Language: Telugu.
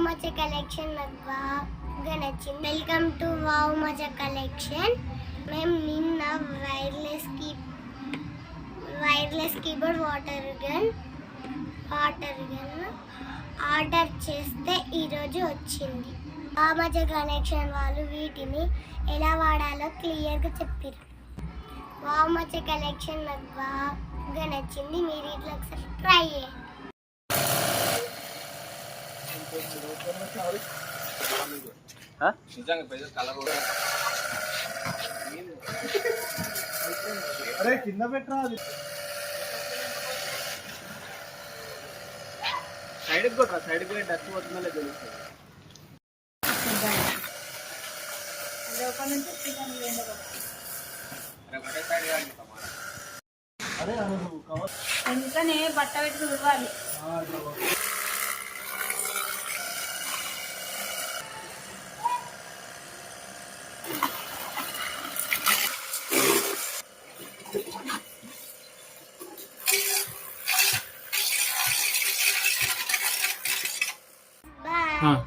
మచ కలెక్షన్ నాకు బాగా నచ్చింది. Welcome to wow much collection. మేము నిన్న wireless keyboard water gun order చేస్తే ఈరోజు వచ్చింది. వావ్ మచ కలెక్షన్ వాళ్ళు వీటిని ఎలా వాడాలో క్లియర్గా చెప్పారు. వావ్ మచ కలెక్షన్ నాకు బాగా నచ్చింది. మీరు ఇట్లా ఒకసారి ట్రై చేయండి. అరే కింద పెట్టరా, అది సైడ్కి కొట్టరా, సైడ్కి పోయి డస్ట్ పోతుందో తెలుస్తుంది. అరే ఎందుకనే బట్ట పెట్టి చూడాలి. బాయ్.